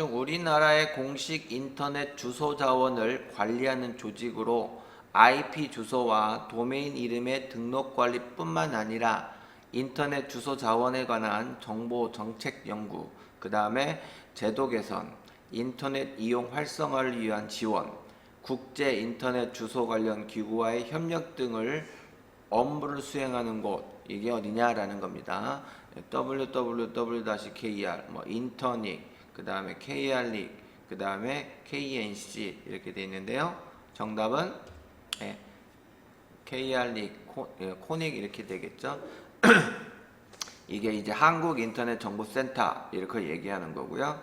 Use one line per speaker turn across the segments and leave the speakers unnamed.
중 우리나라의 공식 인터넷 주소 자원을 관리하는 조직으로 IP 주소와 도메인 이름의 등록 관리뿐만 아니라 인터넷 주소 자원에 관한 정보 정책 연구, 그 다음에 제도 개선, 인터넷 이용 활성화를 위한 지원, 국제 인터넷 주소 관련 기구와의 협력 등을 업무를 수행하는 곳, 이게 어디냐라는 겁니다. www.kr, 인터닉, 그 다음에 kr닉, 그 다음에 knc 이렇게 되어 있는데요. 정답은 kr닉, 코닉 이렇게 되겠죠. 이게 이제 한국인터넷정보센터 이렇게 얘기하는 거고요.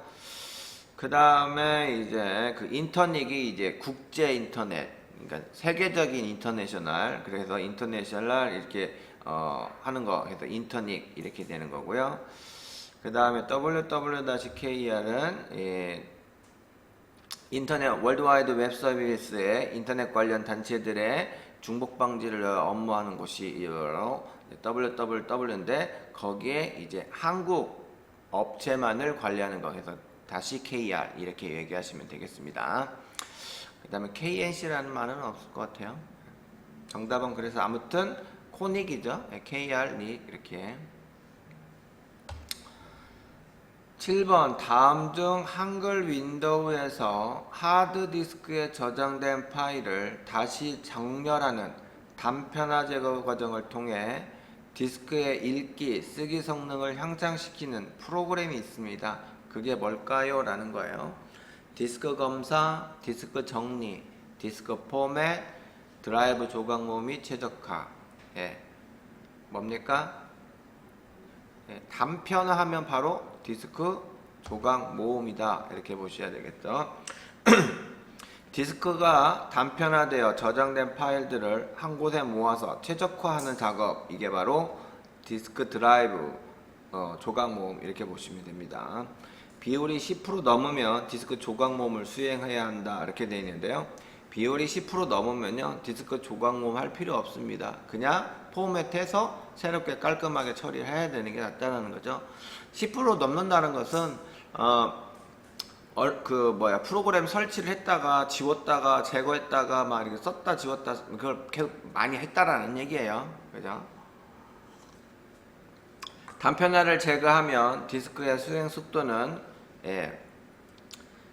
그 다음에 이제 그 인터닉이 이제 국제 인터넷, 그러니까 세계적인 인터내셔널, 그래서 인터내셔널 이렇게 하는 거 해서 인터닉 이렇게 되는 거고요. 그 다음에 www.kr은 인터넷 월드와이드 웹 서비스의 인터넷 관련 단체들의 중복 방지를 업무하는 곳이 www인데 거기에 이제 한국 업체만을 관리하는 거 해서 다시 KR 이렇게 얘기하시면 되겠습니다. 그 다음에 KNC라는 말은 없을 것 같아요. 정답은 그래서 아무튼 코닉이죠. KR닉 이렇게. 7번 다음 중 한글 윈도우에서 하드디스크에 저장된 파일을 다시 정렬하는 단편화 제거 과정을 통해 디스크의 읽기, 쓰기 성능을 향상시키는 프로그램이 있습니다. 그게 뭘까요? 라는 거예요. 디스크 검사, 디스크 정리, 디스크 포맷, 드라이브 조각 모음 및 최적화. 뭡니까? 단편화하면 바로 디스크 조각 모음이다. 이렇게 보셔야 되겠죠. 디스크가 단편화되어 저장된 파일들을 한 곳에 모아서 최적화하는 작업, 이게 바로 디스크 드라이브 조각 모음 이렇게 보시면 됩니다. 비율이 10% 넘으면 디스크 조각 모음을 수행해야 한다 이렇게 되어 있는데요. 비율이 10% 넘으면요 디스크 조각 모음 할 필요 없습니다. 그냥 포맷해서 새롭게 깔끔하게 처리해야 되는 게 낫다는 거죠. 10% 넘는다는 것은 프로그램 설치를 했다가 지웠다가 제거했다가 막 이렇게 썼다 지웠다 그걸 계속 많이 했다라는 얘기예요. 그죠? 단편화를 제거하면 디스크의 수행 속도는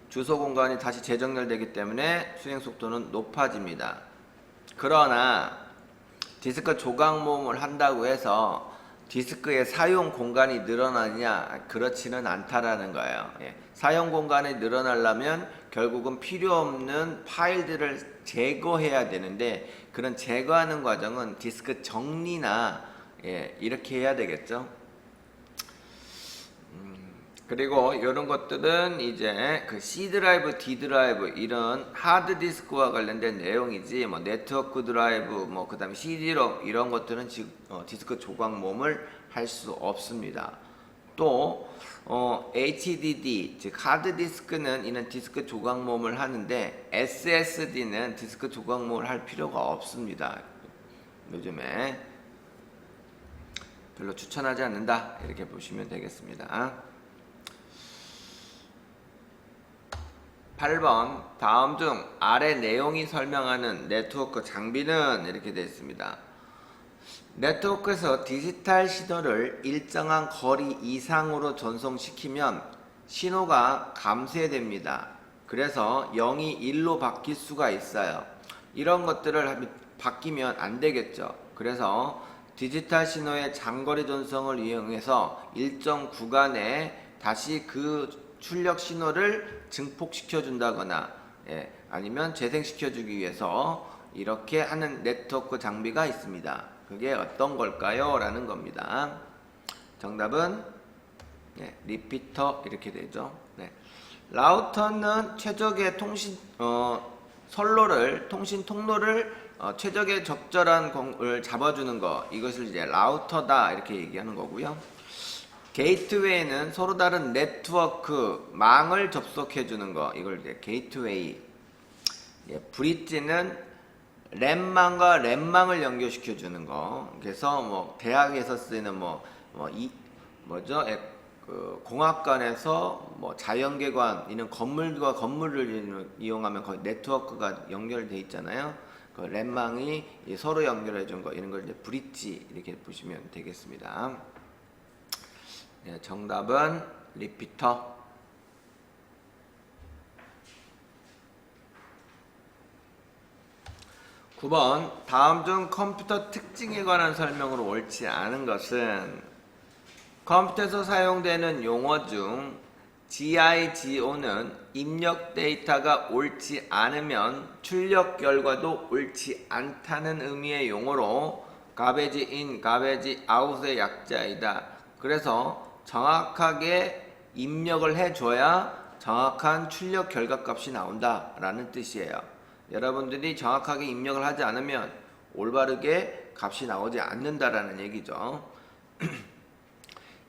주소 공간이 다시 재정렬되기 때문에 수행 속도는 높아집니다. 그러나 디스크 조각 모음을 한다고 해서 디스크의 사용 공간이 늘어나느냐? 그렇지는 않다라는 거예요. 사용 공간이 늘어나려면 결국은 필요 없는 파일들을 제거해야 되는데 그런 제거하는 과정은 디스크 정리나 이렇게 해야 되겠죠. 그리고 이런 것들은 이제 그 C 드라이브, D 드라이브 이런 하드 디스크와 관련된 내용이지 네트워크 드라이브 그 다음에 CD롬 이런 것들은 디스크 조각 모음을 할 수 없습니다. 또 HDD 즉 하드 디스크는 이는 디스크 조각 모음을 하는데 SSD는 디스크 조각 모음을 할 필요가 없습니다. 요즘에 별로 추천하지 않는다 이렇게 보시면 되겠습니다. 8번 다음 중 아래 내용이 설명하는 네트워크 장비는 이렇게 되어 있습니다. 네트워크에서 디지털 신호를 일정한 거리 이상으로 전송시키면 신호가 감쇄됩니다. 그래서 0이 1로 바뀔 수가 있어요. 이런 것들을 바뀌면 안 되겠죠. 그래서 디지털 신호의 장거리 전송을 이용해서 일정 구간에 다시 그 출력 신호를 증폭시켜 준다거나 아니면 재생시켜 주기 위해서 이렇게 하는 네트워크 장비가 있습니다. 그게 어떤 걸까요? 라는 겁니다. 정답은 리피터 이렇게 되죠. 라우터는 최적의 통신 통로를 최적의 적절한 공을 잡아주는 거, 이것을 이제 라우터다 이렇게 얘기하는 거고요. 게이트웨이는 서로 다른 네트워크 망을 접속해 주는 거, 이걸 이제 게이트웨이. 브릿지는 랜망과 랜망을 연결시켜 주는 거. 그래서 대학에서 쓰는 그 공학관에서 뭐 자연계관 이런 건물과 건물을 이용하면 거의 네트워크가 연결돼 있잖아요. 그 랜망이 서로 연결해 준 거 이런 걸 이제 브릿지 이렇게 보시면 되겠습니다. 네, 정답은 리피터. 9번 다음 중 컴퓨터 특징에 관한 설명으로 옳지 않은 것은 컴퓨터에서 사용되는 용어 중 GIGO는 입력 데이터가 옳지 않으면 출력 결과도 옳지 않다는 의미의 용어로 garbage in, garbage out의 약자이다. 그래서 정확하게 입력을 해줘야 정확한 출력 결과값이 나온다 라는 뜻이에요. 여러분들이 정확하게 입력을 하지 않으면 올바르게 값이 나오지 않는다라는 얘기죠.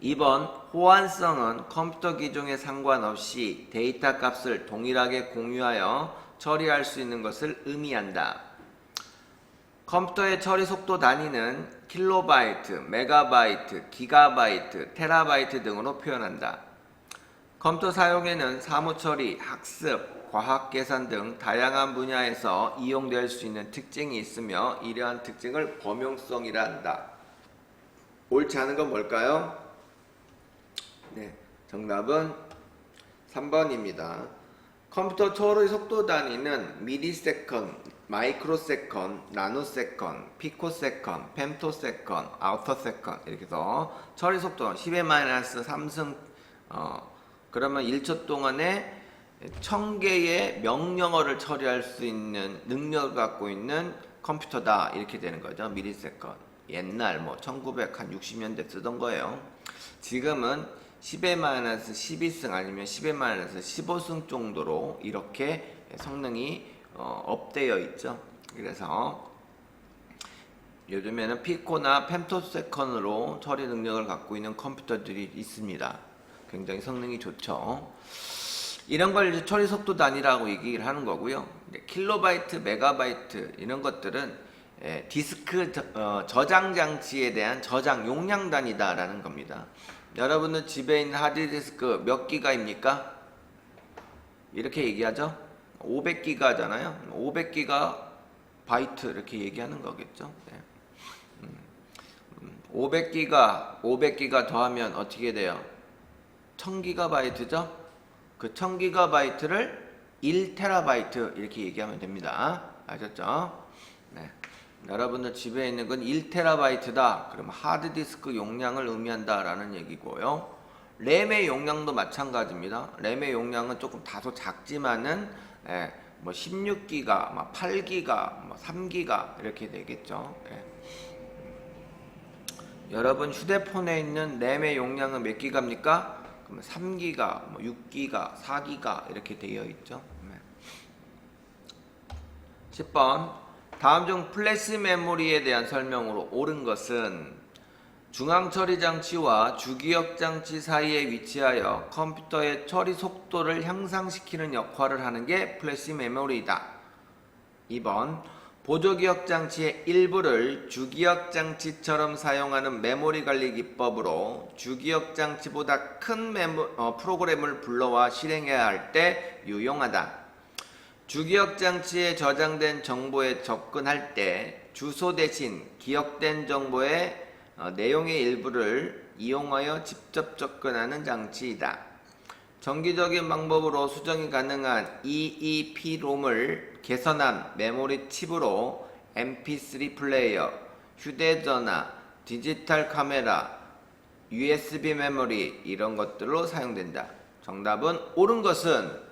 2번 호환성은 컴퓨터 기종에 상관없이 데이터 값을 동일하게 공유하여 처리할 수 있는 것을 의미한다. 컴퓨터의 처리 속도 단위는 킬로바이트, 메가바이트, 기가바이트, 테라바이트 등으로 표현한다. 컴퓨터 사용에는 사무처리, 학습, 과학계산 등 다양한 분야에서 이용될 수 있는 특징이 있으며 이러한 특징을 범용성이라 한다. 옳지 않은 건 뭘까요? 네, 정답은 3번입니다. 컴퓨터 처리 속도 단위는 미리세컨, 마이크로세컨, 나노세컨, 피코세컨, 펜토세컨, 아우터세컨 이렇게 해서 처리 속도 10-3승 그러면 1초 동안에 1000개의 명령어를 처리할 수 있는 능력을 갖고 있는 컴퓨터다 이렇게 되는 거죠. 미리세컨. 옛날 1960년대 쓰던 거예요. 지금은 10-12승 아니면 10-15승 정도로 이렇게 성능이 업되어 있죠. 그래서 요즘에는 피코나 펜토세컨으로 처리 능력을 갖고 있는 컴퓨터들이 있습니다. 굉장히 성능이 좋죠. 이런 걸 이제 처리 속도 단위라고 얘기를 하는 거고요. 킬로바이트, 메가바이트 이런 것들은 디스크 저장 장치에 대한 저장 용량 단위다라는 겁니다. 여러분은 집에 있는 하드디스크 몇 기가입니까? 이렇게 얘기하죠. 500기가잖아요. 500기가 바이트 이렇게 얘기하는 거겠죠. 네. 500기가 더하면 어떻게 돼요? 1000기가바이트죠. 그 1000기가바이트를 1테라바이트 이렇게 얘기하면 됩니다. 아셨죠? 네. 여러분들 집에 있는 건 1테라바이트다. 그러면 하드디스크 용량을 의미한다 라는 얘기고요. 램의 용량도 마찬가지입니다. 램의 용량은 조금 다소 작지만은 16기가, 8기가, 3기가 이렇게 되겠죠. 여러분 휴대폰에 있는 램의 용량은 몇 기가입니까? 그러면 3기가, 6기가, 4기가 이렇게 되어 있죠. 10번 다음 중 플래시 메모리에 대한 설명으로 옳은 것은 중앙 처리 장치와 주기억 장치 사이에 위치하여 컴퓨터의 처리 속도를 향상시키는 역할을 하는 게 플래시 메모리이다. 2번 보조기억 장치의 일부를 주기억 장치처럼 사용하는 메모리 관리 기법으로 주기억 장치보다 큰 프로그램을 불러와 실행해야 할 때 유용하다. 주기억 장치에 저장된 정보에 접근할 때 주소 대신 기억된 정보의 내용의 일부를 이용하여 직접 접근하는 장치이다. 정기적인 방법으로 수정이 가능한 EEPROM을 개선한 메모리 칩으로 MP3 플레이어, 휴대전화, 디지털 카메라, USB 메모리 이런 것들로 사용된다. 정답은 옳은 것은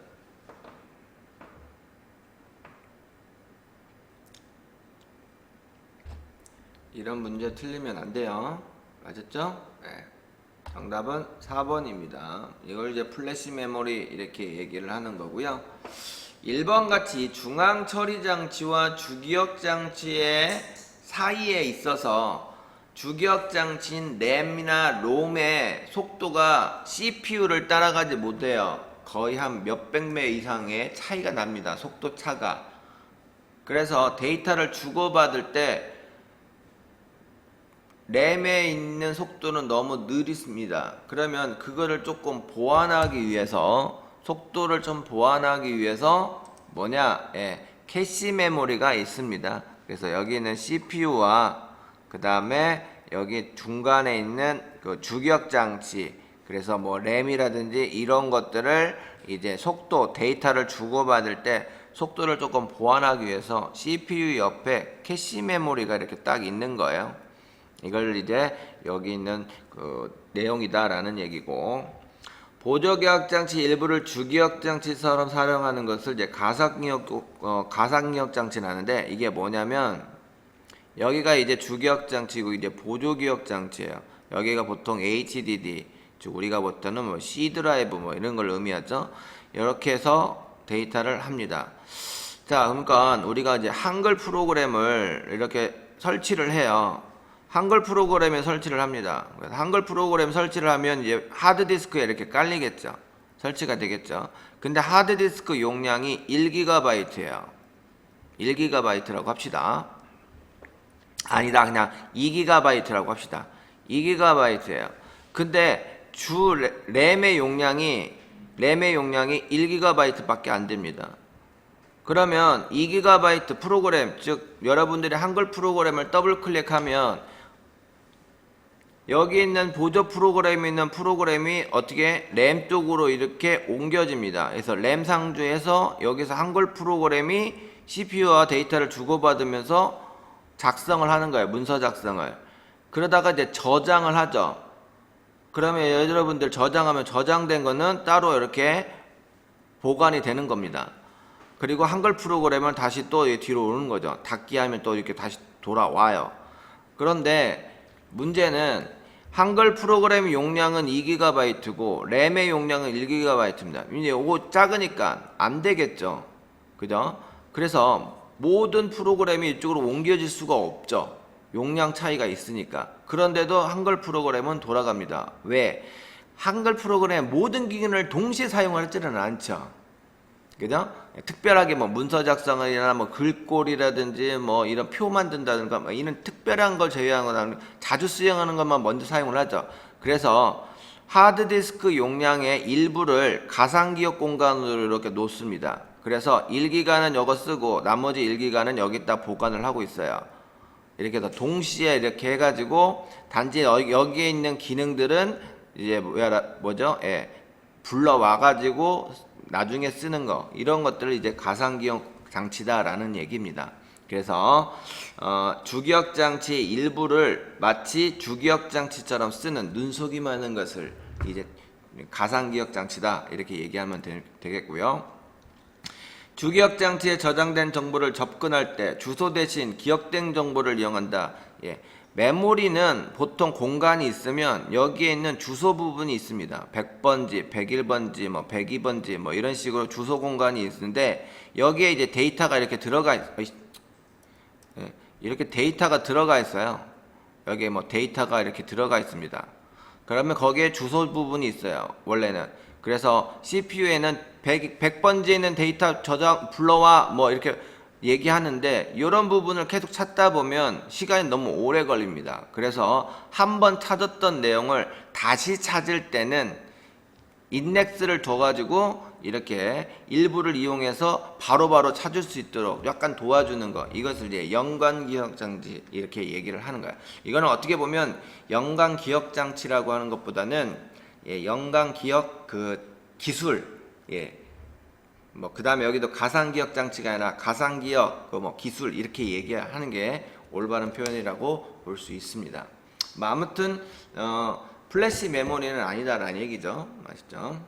이런 문제 틀리면 안 돼요. 맞았죠? 네. 정답은 4번입니다. 이걸 이제 플래시 메모리 이렇게 얘기를 하는 거고요. 1번 같이 중앙 처리 장치와 주기억 장치의 사이에 있어서 주기억 장치인 램이나 롬의 속도가 CPU를 따라가지 못해요. 거의 한 몇백 배 이상의 차이가 납니다. 속도 차가. 그래서 데이터를 주고받을 때 램에 있는 속도는 너무 느릿습니다. 그러면 그거를 조금 보완하기 위해서, 속도를 좀 보완하기 위해서 뭐냐? 예, 캐시 메모리가 있습니다. 그래서 여기는 CPU와 그 다음에 여기 중간에 있는 그 주기억 장치, 그래서 뭐 램이라든지 이런 것들을 이제 속도, 데이터를 주고받을 때 속도를 조금 보완하기 위해서 CPU 옆에 캐시 메모리가 이렇게 딱 있는 거예요. 이걸 이제 여기 있는 그 내용이다라는 얘기고, 보조기억 장치 일부를 주기억 장치처럼 사용하는 것을 이제 가상기억 장치를 하는데, 이게 뭐냐면 여기가 이제 주기억 장치고 이제 보조기억 장치예요. 여기가 보통 HDD, 즉 우리가 보통은 뭐 C 드라이브 뭐 이런 걸 의미하죠. 이렇게 해서 데이터를 합니다. 자, 그러니까 우리가 이제 한글 프로그램을 이렇게 설치를 해요. 한글 프로그램에 설치를 합니다. 그래서 한글 프로그램 설치를 하면 이제 하드디스크에 이렇게 깔리겠죠. 설치가 되겠죠. 근데 하드디스크 용량이 1GB예요. 1GB라고 합시다. 아니다, 그냥 2GB라고 합시다. 2GB예요. 근데 주 램의 용량이 1GB밖에 안 됩니다. 그러면 2GB 프로그램, 즉 여러분들이 한글 프로그램을 더블 클릭하면 여기 있는 보조 프로그램에 있는 프로그램이 어떻게 램 쪽으로 이렇게 옮겨집니다. 그래서 램 상주에서 여기서 한글 프로그램이 CPU와 데이터를 주고받으면서 작성을 하는 거예요. 문서 작성을. 그러다가 이제 저장을 하죠. 그러면 여러분들 저장하면 저장된 거는 따로 이렇게 보관이 되는 겁니다. 그리고 한글 프로그램은 다시 또 뒤로 오는 거죠. 닫기 하면 또 이렇게 다시 돌아와요. 그런데 문제는 한글 프로그램 용량은 2GB고 램의 용량은 1GB입니다. 이제 이거 작으니까 안 되겠죠. 그죠? 그래서 모든 프로그램이 이쪽으로 옮겨질 수가 없죠. 용량 차이가 있으니까. 그런데도 한글 프로그램은 돌아갑니다. 왜? 한글 프로그램 모든 기능을 동시에 사용하지는 않죠. 그죠? 특별하게 뭐 문서 작성이나 뭐 글꼴이라든지 뭐 이런 표 만든다든가 뭐 이런 특별한 걸 제외한 거는 자주 수행하는 것만 먼저 사용을 하죠. 그래서 하드디스크 용량의 일부를 가상기억 공간으로 이렇게 놓습니다. 그래서 1기가는 이거 쓰고 나머지 1기가는 여기다 보관을 하고 있어요. 이렇게 해서 동시에 이렇게 해가지고 단지 여기에 있는 기능들은 이제 뭐죠? 예, 불러와가지고 나중에 쓰는 거, 이런 것들을 이제 가상기억 장치다라는 얘기입니다. 그래서 주기억 장치 일부를 마치 주기억 장치처럼 쓰는, 눈속임하는 하는 것을 이제 가상기억 장치다 이렇게 얘기하면 되겠고요. 주기억 장치에 저장된 정보를 접근할 때 주소 대신 기억된 정보를 이용한다. 예. 메모리는 보통 공간이 있으면 여기에 있는 주소 부분이 있습니다. 100번지, 101번지, 뭐 102번지 뭐 이런 식으로 주소 공간이 있는데 여기에 이제 데이터가 이렇게 이렇게 데이터가 들어가 있어요. 여기에 뭐 데이터가 이렇게 들어가 있습니다. 그러면 거기에 주소 부분이 있어요. 원래는. 그래서 CPU에는 100번지에 있는 데이터 저장 불러와 뭐 이렇게 얘기하는데 이런 부분을 계속 찾다 보면 시간이 너무 오래 걸립니다. 그래서 한번 찾았던 내용을 다시 찾을 때는 인덱스를 둬가지고 이렇게 일부를 이용해서 바로바로 찾을 수 있도록 약간 도와주는 거, 이것을 이제 연관기억장치 이렇게 얘기를 하는 거예요. 이거는 어떻게 보면 연관기억장치라고 하는 것보다는 연관기억 그 기술, 뭐 그 다음에 여기도 가상기억 장치가 아니라 가상기억 그 뭐 기술 이렇게 얘기하는 게 올바른 표현이라고 볼 수 있습니다. 뭐 아무튼 플래시 메모리는 아니다라는 얘기죠. 아시죠?